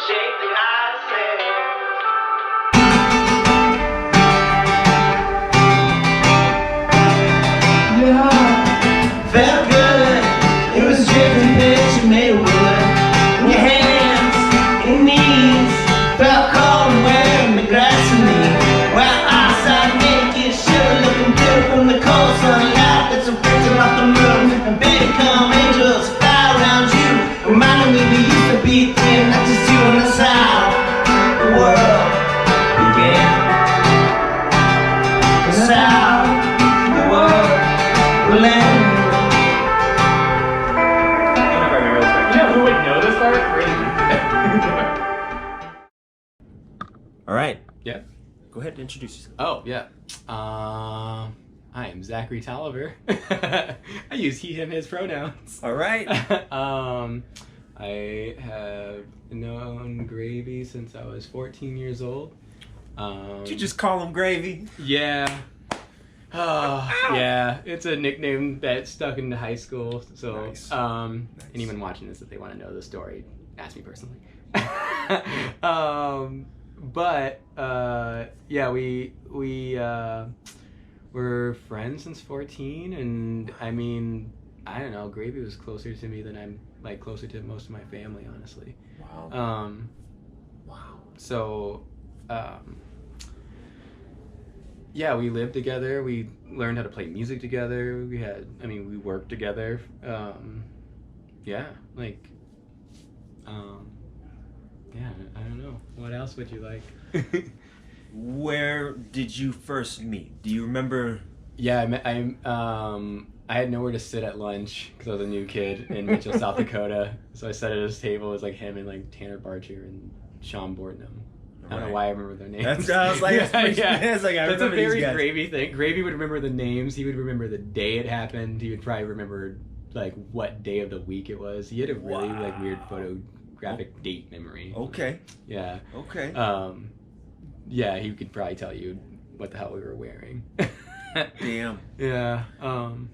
shape that I said. Yeah, felt good. It was drifting pitch made of wood. And your hands and knees felt cold and wearing the grass to me. Well, I sat naked, shiver looking good from the cold sunlight that's reflecting off the moon. And baby, come angels fly around you, reminding me we used to be thin, not just you and the sound. The world began. That's how the world will end. Who would know this part? All right. Yeah. Go ahead and introduce yourself. Oh, yeah. I am Zachary Toliver. I use he, him, his pronouns. All right. I have known Gravy since I was 14 years old. Did you just call him Gravy? Yeah. Yeah, it's a nickname that stuck into high school. So, Nice. anyone watching this, if they want to know the story, ask me personally. Yeah, we were friends since 14, and I mean, I don't know, Gravy was closer to me than I'm like closer to most of my family, honestly. Wow. Wow. So, yeah, we lived together. We learned how to play music together. We worked together. Yeah, I don't know. What else would you like? Where did you first meet? Do you remember? Yeah, I had nowhere to sit at lunch because I was a new kid in Mitchell, South Dakota. So I sat at his table. It was like him and like Tanner Barcher and Sean Bortnam. I don't know why I remember their names. That's what I was like. Yeah. That's like, I That's a remember these very guys. Gravy thing. Gravy would remember the names. He would remember the day it happened. He would probably remember like what day of the week it was. He had a really like weird photographic date memory. Okay. Yeah. Okay. Yeah, he could probably tell you what the hell we were wearing. Damn. Yeah.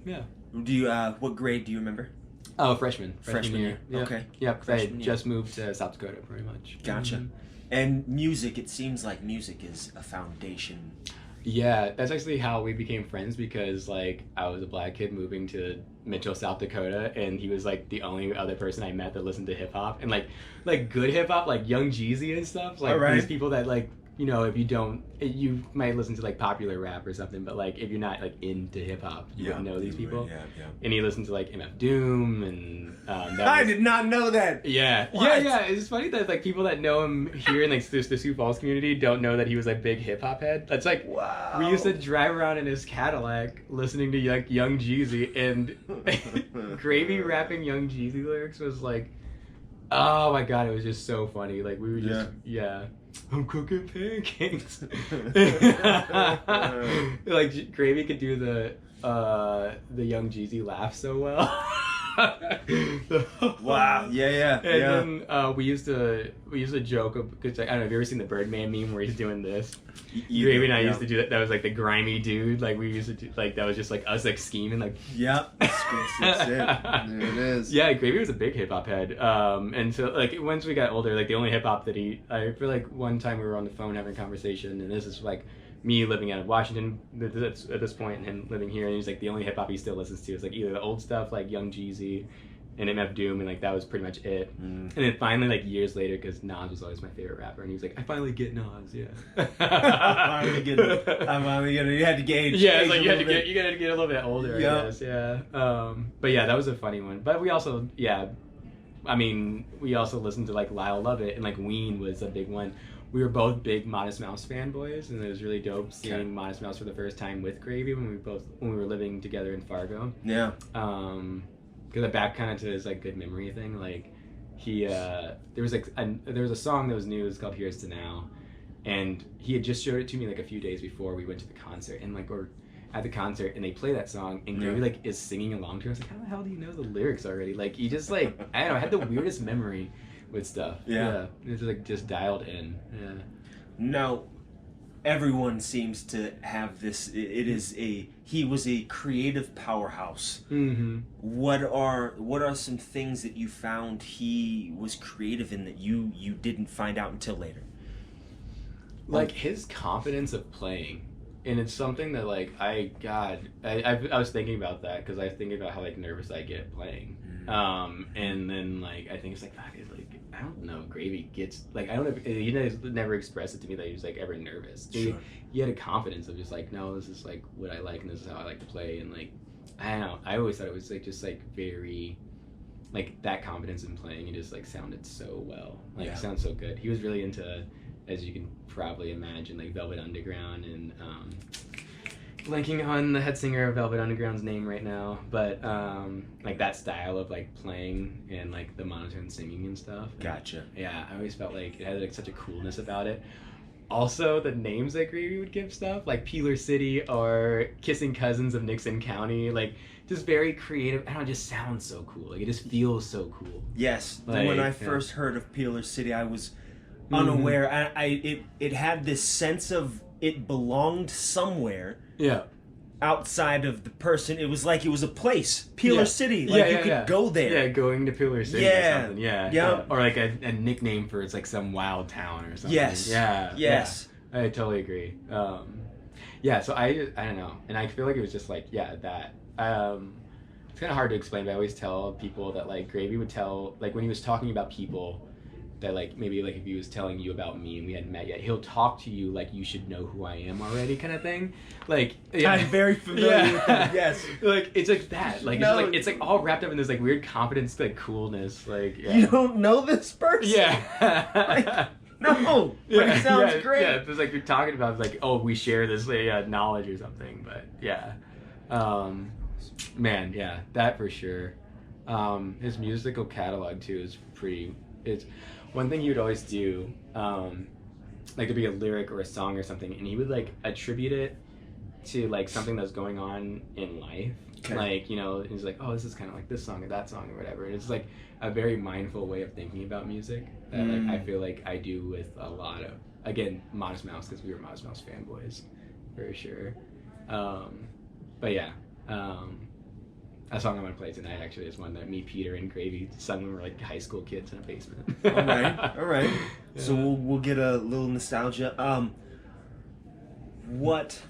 Yeah. Do you? What grade do you remember? Oh, freshman Year. Yep. Okay. Yeah, because I Freshman had year. just moved to South Dakota, pretty much. Gotcha. Mhm. And music. It seems like music is a foundation. Yeah, that's actually how we became friends, because like I was a black kid moving to Mitchell, South Dakota, and he was like the only other person I met that listened to hip hop and like good hip hop, like Young Jeezy and stuff. Like Alright. these people that like, you know, if you don't, you might listen to like popular rap or something, but like if you're not like into hip hop, you wouldn't know these people. Yeah. And he listened to like MF Doom and I did not know that. Yeah. What? Yeah. It's funny that like people that know him here in like the Sioux Falls community don't know that he was a big hip hop head. That's like, Wow. we used to drive around in his Cadillac listening to like Young Jeezy, and Gravy rapping Young Jeezy lyrics was like, oh my god, it was just so funny. Like we were just I'm cooking pancakes. Like Gravy could do the Young Jeezy laugh so well. Wow. Yeah. And then we used to joke because I don't know. Have you ever seen the Birdman meme where he's doing this? Gravy and I used to do that. That was like the grimy dude. Like we used to do like that was just like us like scheming like. Yep. That's it. There it is. Yeah, Gravy was a big hip hop head. And so like once we got older, like the only hip hop that I feel like one time we were on the phone having a conversation, and this is like me living out of Washington at this point and him living here, and he's like the only hip hop he still listens to is like either the old stuff like Young Jeezy and MF Doom, and like that was pretty much it. And then finally like years later, because Nas was always my favorite rapper, and he was like, I finally get Nas. Yeah. I'm finally getting it. You had to gauge. Yeah, it's like a you little bit. gotta get a little bit older, I guess. Yeah. But yeah, that was a funny one. But we also we also listened to like Lyle Lovett, and like Ween was a big one. We were both big Modest Mouse fanboys, and it was really dope seeing Modest Mouse for the first time with Gravy when we were living together in Fargo. Yeah. Because back kind of to his like good memory thing, like he there was a song that was new. It's called Here's to Now, and he had just showed it to me like a few days before we went to the concert, and like we're at the concert and they play that song, and Gravy like is singing along to it. I was like, how the hell do you know the lyrics already? Like he just like I don't know, I had the weirdest memory with stuff. Yeah. It was like just dialed in. Yeah. Now, everyone seems to have this. He was a creative powerhouse. Mm-hmm. What are some things that you found he was creative in that you didn't find out until later? Like his confidence of playing, and it's something that like I was thinking about that because I was thinking about how like nervous I get playing, and then like I think it's like fuck it, like I don't know, Gravy gets like I don't know, he never expressed it to me that he was like ever nervous. Sure. He had a confidence of just like, no, this is like what I like and this is how I like to play, and like I don't know, I always thought it was like just like very like that confidence in playing, and just like sounded so well, like sounds so good. He was really into, as you can probably imagine, like Velvet Underground, and blanking on the head singer of Velvet Underground's name right now, but like that style of like playing and like the monotone singing and stuff. Gotcha. Yeah, I always felt like it had like such a coolness about it. Also, the names that Gravy would give stuff, like Peeler City or Kissing Cousins of Nixon County, like just very creative. I don't know, it just sounds so cool. Like it just feels so cool. Yes, like, when I first heard of Peeler City, I was unaware. It had this sense of it belonged somewhere. Yeah. Outside of the person, it was like it was a place, Peeler City. Like you could go there. Yeah, going to Peeler City or something. Yeah. Or like a nickname for it's like some wild town or something. Yes. Yeah. Yes. Yeah. I totally agree. Yeah. So I don't know, and I feel like it was just like that. It's kind of hard to explain, but I always tell people that like Gravy would tell, like when he was talking about people, that like maybe like if he was telling you about me and we hadn't met yet, he'll talk to you like you should know who I am already, kind of thing. Like I'm very familiar with that. Yes, like it's like that. Like it's like all wrapped up in this like weird confidence, like coolness. Like you don't know this person. Yeah. No, but it sounds great. Yeah, it's like you're talking about like, oh, we share this knowledge or something. But yeah, man, yeah, that for sure. His musical catalog too is pretty. It's one thing he would always do, like to be a lyric or a song or something, and he would like attribute it to like something that's going on in life. Okay. Like, you know, he's like, oh, this is kind of like this song or that song or whatever. And it's like a very mindful way of thinking about music that like I feel like I do with a lot of, again, Modest Mouse, because we were Modest Mouse fanboys for sure. But yeah, a song I'm gonna play tonight actually is one that me, Peter, and Gravy sung when we were like high school kids in a basement. All right. Yeah. So we'll get a little nostalgia. What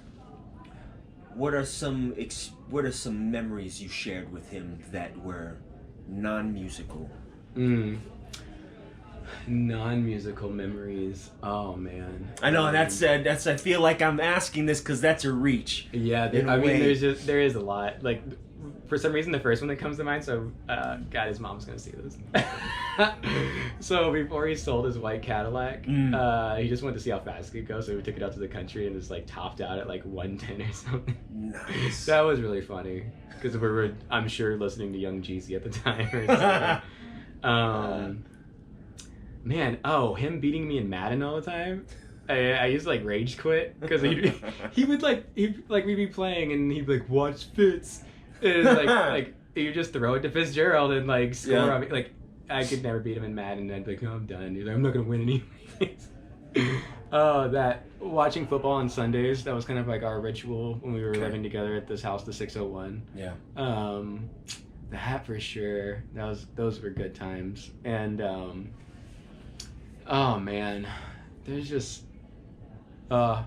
are some memories you shared with him that were non-musical? Non-musical memories. Oh man. I know that's. I feel like I'm asking this because that's a reach. Yeah, there is a lot. Like, for some reason, the first one that comes to mind. So, God, his mom's gonna see this. So before he sold his white Cadillac, he just wanted to see how fast it could go. So we took it out to the country and just like topped out at like 110 or something. Nice. That was really funny because we were, I'm sure, listening to Young Jeezy at the time or something. Man, him beating me in Madden all the time. I used to like rage quit because he would we'd be playing and he'd be like, watch Fitz, and like you just throw it to Fitzgerald and like score on me. Like I could never beat him in Madden, and I'd be like, no, I'm done. He's like, I'm not gonna win anyways. That watching football on Sundays, that was kind of like our ritual when we were living together at this house, the 601. Yeah. That for sure. Those were good times. And oh man, there's just the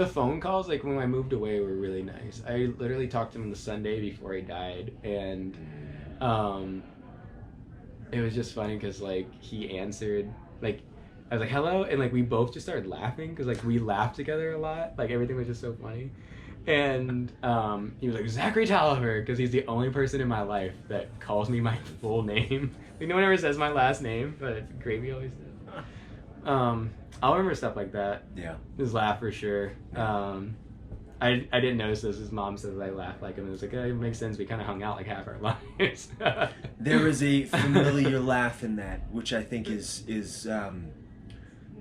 phone calls like when I moved away were really nice. I literally talked to him the Sunday before he died, and it was just funny because like he answered, like I was like hello, and like we both just started laughing because like we laughed together a lot. Like everything was just so funny. And he was like, Zachary Toliver, because he's the only person in my life that calls me my full name. Like no one ever says my last name, but Gravy always does. I'll remember stuff like that. Yeah. His laugh for sure. I didn't notice this. His mom says I laugh like him. It was like, it makes sense. We kind of hung out like half our lives. There is a familiar laugh in that, which I think is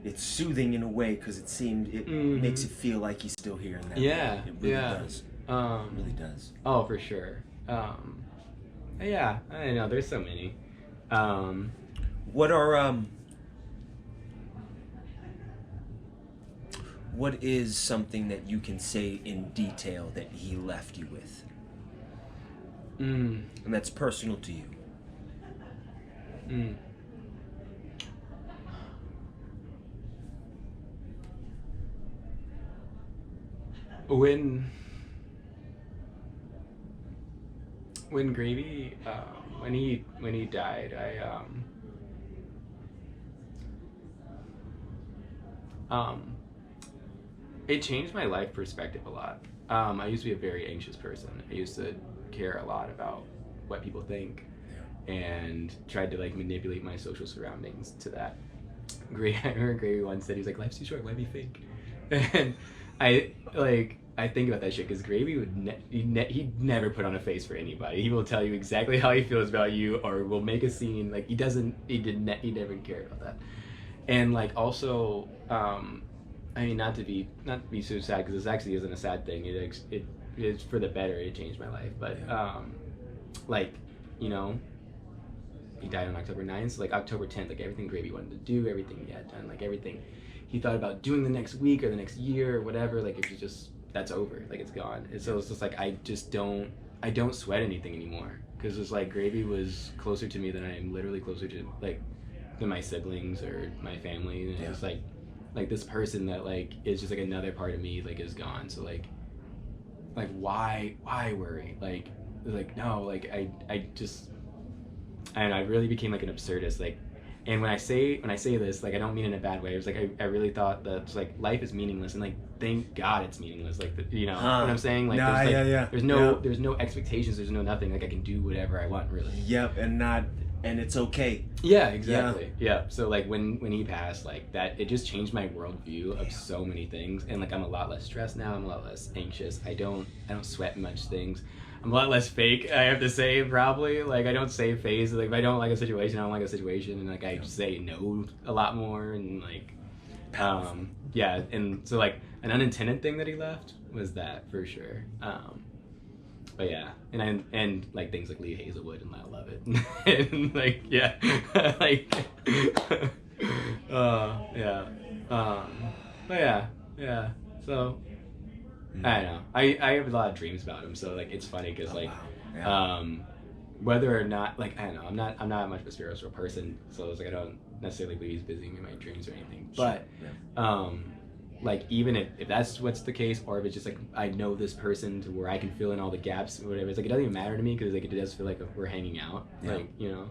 it's soothing in a way because it makes it feel like he's still here in that. Yeah. Way. It really does. It really does. Oh, for sure. Yeah. I know. There's so many. what is something that you can say in detail that he left you with? And that's personal to you. When Gravy, when he died, it changed my life perspective a lot. I used to be a very anxious person. I used to care a lot about what people think, and tried to like manipulate my social surroundings to that. I remember Gravy once said, he was like, "Life's too short, why be fake?" And I think about that shit because Gravy would he'd never put on a face for anybody. He will tell you exactly how he feels about you, or will make a scene. Like he never cared about that. And like also, I mean, not to be so sad because this actually isn't a sad thing. It is for the better. It changed my life, but like, you know, he died on October 9th. So like October 10th, like everything Gravy wanted to do, everything he had done, like everything he thought about doing the next week or the next year or whatever, like it was just, that's over, like it's gone. And so it's just like I don't sweat anything anymore because it's like Gravy was closer to me than I am literally closer to like than my siblings or my family. And it's like this person that like is just like another part of me like is gone. So like why worry? Like no, like I just, I don't know, I really became like an absurdist. Like, and when I say this, like I don't mean it in a bad way. It was like I really thought that it's like life is meaningless, and like thank God it's meaningless. Like you know what I'm saying? Like there's no expectations. There's no nothing. Like I can do whatever I want, really. Yep, and it's okay. Yeah, exactly. Yeah. So like when he passed, like that, it just changed my worldview of so many things, and like I'm a lot less stressed now. I'm a lot less anxious. I don't sweat much things. I'm a lot less fake, I have to say, probably. Like, I don't say face. Like, if I don't like a situation, I don't like a situation. And, like, I say no a lot more. And, like, yeah. And so, like, an unintended thing that he left was that, for sure. But, yeah. And like, things like Lee Hazelwood, and I love it. And, like, yeah. Like, yeah. But, yeah. So... I don't know. I have a lot of dreams about him, so like it's funny because whether or not, like, I don't know, I'm not much of a spiritual person, so it's like I don't necessarily believe he's visiting me in my dreams or anything. But like even if that's what's the case, or if it's just like I know this person to where I can fill in all the gaps or whatever, it's like it doesn't even matter to me because like it does feel like we're hanging out, like, you know.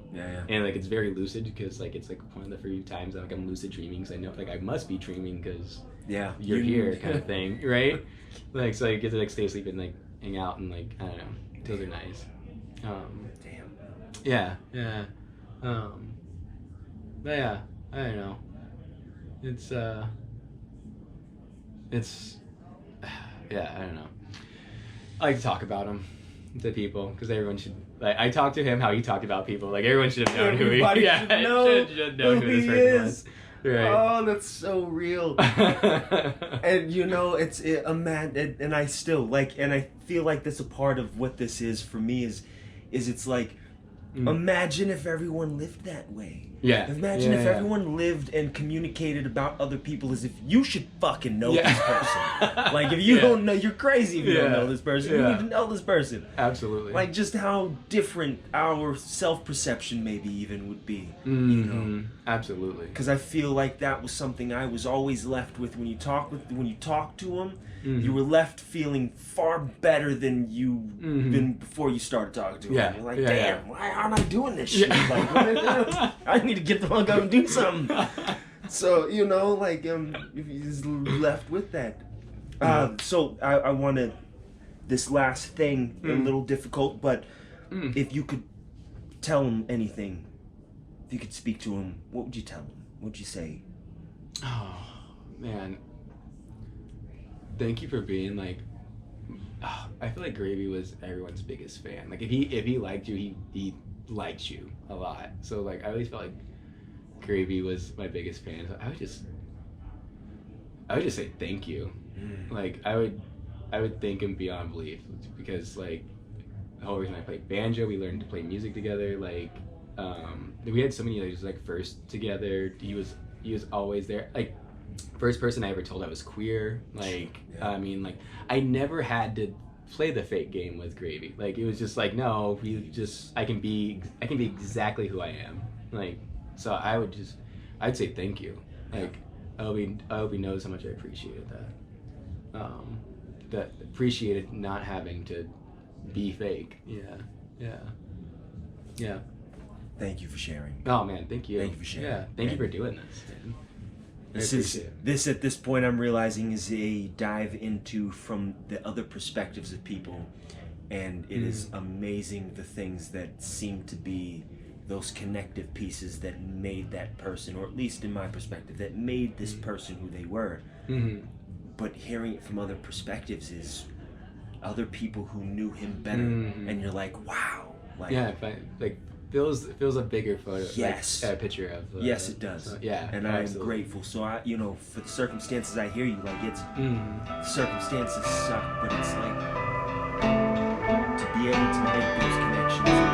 And like it's very lucid because like it's like one of the few times that like I'm lucid dreaming, because I know like I must be dreaming because you're here kind of thing, right? Like, so I get to like stay asleep and like hang out and like, I don't know, those are nice. Yeah. But yeah, I don't know. It's yeah, I don't know. I like to talk about him to people because everyone should. Like, I talked to him how he talked about people. Like everyone should have known who he. Yeah, should know who this person was. Right. Oh, that's so real. And you know, it's a man, and I still like, and I feel like that's a part of what this is for me. Is it's like, imagine if everyone lived that way. Yeah. Imagine if everyone lived and communicated about other people as if you should fucking know this person. Like if you don't know, you're crazy if you don't know this person. You need to know this person. Absolutely. Like just how different our self-perception maybe even would be. You know. Absolutely. Because I feel like that was something I was always left with when you talk to him. You were left feeling far better than you been before you started talking to him. Yeah. You're like, damn, why aren't I doing this shit? Like, I need to get the fuck up and do something. So, you know, like, he's left with that. So I wanted this last thing, a little difficult, but if you could tell him anything, if you could speak to him, what would you tell him? What would you say? Oh, man. Thank you for being like. I feel like Gravy was everyone's biggest fan. Like if he liked you, he liked you a lot. So like I always felt like Gravy was my biggest fan. So I would just say thank you. Like I would thank him beyond belief, because like the whole reason I played banjo, we learned to play music together. Like we had so many like firsts together. He was always there. Like first person I ever told I was queer. Like, I mean, like, I never had to play the fake game with Gravy. Like, it was just like, no, I can be exactly who I am. Like, so I'd say thank you. Like, I hope he knows how much I appreciated that. That appreciated not having to be fake. Yeah. Thank you for sharing. Oh man, thank you. Thank you for sharing. Yeah, thank you for doing this, man. This at this point I'm realizing is a dive into from the other perspectives of people, and it is amazing the things that seem to be those connective pieces that made that person, or at least in my perspective, that made this person who they were. But hearing it from other perspectives is other people who knew him better, and you're like, wow. Like, yeah, feels a bigger photo. Yes. Like, a picture of. Yes, it does. Yeah, and I am grateful. So I, for the circumstances I hear you, like it's circumstances suck, but it's like to be able to make those connections.